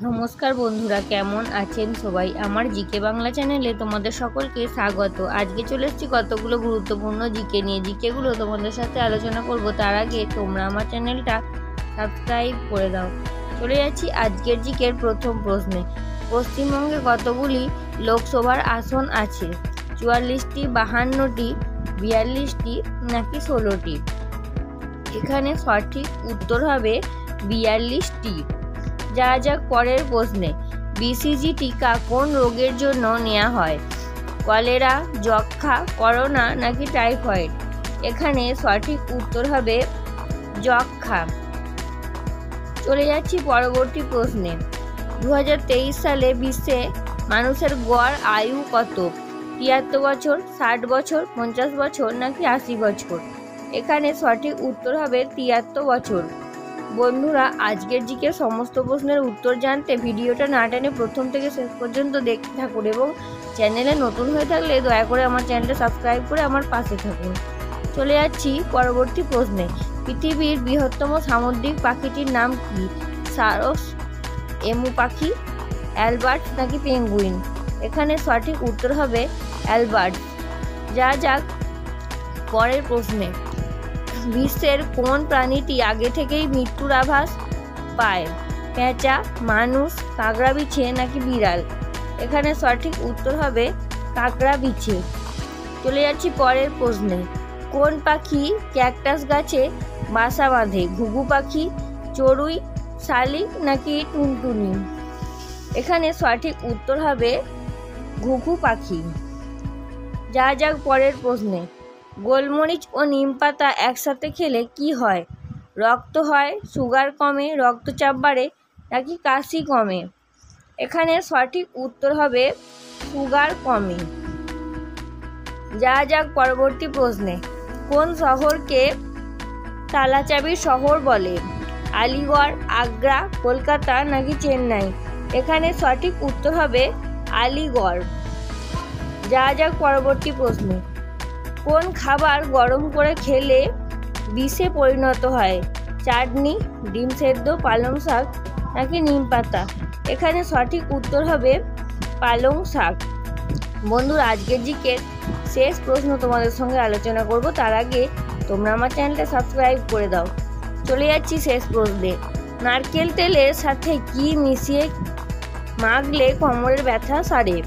নমস্কার বন্ধুরা, কেমন আছেন সবাই? আমার জিকে বাংলা চ্যানেলে তোমাদের সকলকে স্বাগত। আজকে চলে এসেছি কতগুলো গুরুত্বপূর্ণ জিকে নিয়ে। জিকেগুলো তোমাদের সাথে আলোচনা করব, তার আগে তোমরা আমার চ্যানেলটা সাবস্ক্রাইব করে দাও। চলে যাচ্ছি আজকের জিকের প্রথম প্রশ্নে। পশ্চিমবঙ্গে কতগুলি লোকসভার আসন আছে? ৪৪টি, ৫২টি, ৪২টি নাকি ১৬টি? এখানে সঠিক উত্তর হবে ৪২টি। যা যাক পরের প্রশ্নে। বিসিজি টিকা কোন রোগের জন্য নেওয়া হয়? কলেরা, যক্ষ্মা, করোনা নাকি টাইফয়েড? এখানে সঠিক উত্তর হবে যক্ষ্মা। চলে যাচ্ছি পরবর্তী প্রশ্নে। ২০২৩ সালে বিশ্বে মানুষের গড় আয়ু কত? ৭৩ বছর, ৬০ বছর, ৫০ বছর নাকি ৮০ বছর? এখানে সঠিক উত্তর হবে ৭৩ বছর। বন্ধুরা, আজকের জিকে সমস্ত প্রশ্নের উত্তর জানতে ভিডিওটা না টেনে প্রথম থেকে শেষ পর্যন্ত দেখতে থাকুন এবং চ্যানেলে নতুন হয়ে থাকলে দয়া করে আমার চ্যানেলটা সাবস্ক্রাইব করে আমার পাশে থাকুন। চলে যাচ্ছি পরবর্তী প্রশ্নে। পৃথিবীর বৃহত্তম সামুদ্রিক পাখিটির নাম কি? সারস, এমু পাখি, অ্যালবার্ট নাকি পেঙ্গুইন? এখানে সঠিক উত্তর হবে অ্যালবার্ট। যা যাক পরের প্রশ্নে। বিশ্বের কোন প্রাণীটি আগে থেকেই মৃত্যুর আভাস পায়? পেঁচা, মানুষ, কাঁকড়া বিছে নাকি বিড়াল? এখানে সঠিক উত্তর হবে কাঁকড়া বিছে। চলে যাচ্ছি পরের প্রশ্নে। কোন পাখি ক্যাকটাস গাছে বাসা বাঁধে? ঘুঘু পাখি, চড়ুই, শালিক নাকি টুনটুনি? এখানে সঠিক উত্তর হবে ঘুঘু পাখি। যা যাক পরের প্রশ্নে। গোলমরিচ ও নিম পাতা একসাথে খেলে কি হয়? রক্ত হয়, সুগার কমে, রক্তচাপ বাড়ে নাকি কাশি কমে? এখানে সঠিক উত্তর হবে সুগার কমে। যা যাক পরবর্তী প্রশ্নে। কোন শহরকে তালাচাবির শহর বলে? আলিগড়, আগ্রা, কলকাতা নাকি চেন্নাই? এখানে সঠিক উত্তর হবে আলিগড়। যা যাক পরবর্তী প্রশ্ন। কোন খাবার গরম করে খেলে বিষে পরিণত হয়? চাটনি, ডিম সেদ্ধ, পালং শাক নাকি নিম পাতা? এখানে সঠিক উত্তর হবে পালং শাক। বন্ধুরা, আজকের জিকের শেষ প্রশ্ন তোমাদের সঙ্গে আলোচনা করব, তার আগে তোমরা আমার চ্যানেলটা সাবস্ক্রাইব করে দাও। চলে যাচ্ছি শেষ প্রশ্নে। নারকেল তেলের সাথে কি মিশিয়ে মাখলে কোমরের ব্যথা সারে?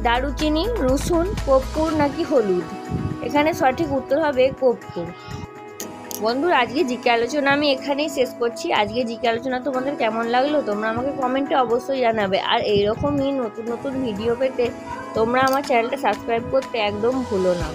দারুচিনি, রসুন, কর্পূর নাকি হলুদ? এখানে সঠিক উত্তর হবে কর্পূর। বন্ধুরা, আজকে জিকে আলোচনা আমি এখানেই শেষ করছি। আজকে জিকে আলোচনা তোমাদের কেমন লাগলো তোমরা আমাকে কমেন্টে অবশ্যই জানাবে। আর এইরকমই নতুন নতুন ভিডিও পেতে তোমরা আমার চ্যানেলটা সাবস্ক্রাইব করতে একদম ভুলো না।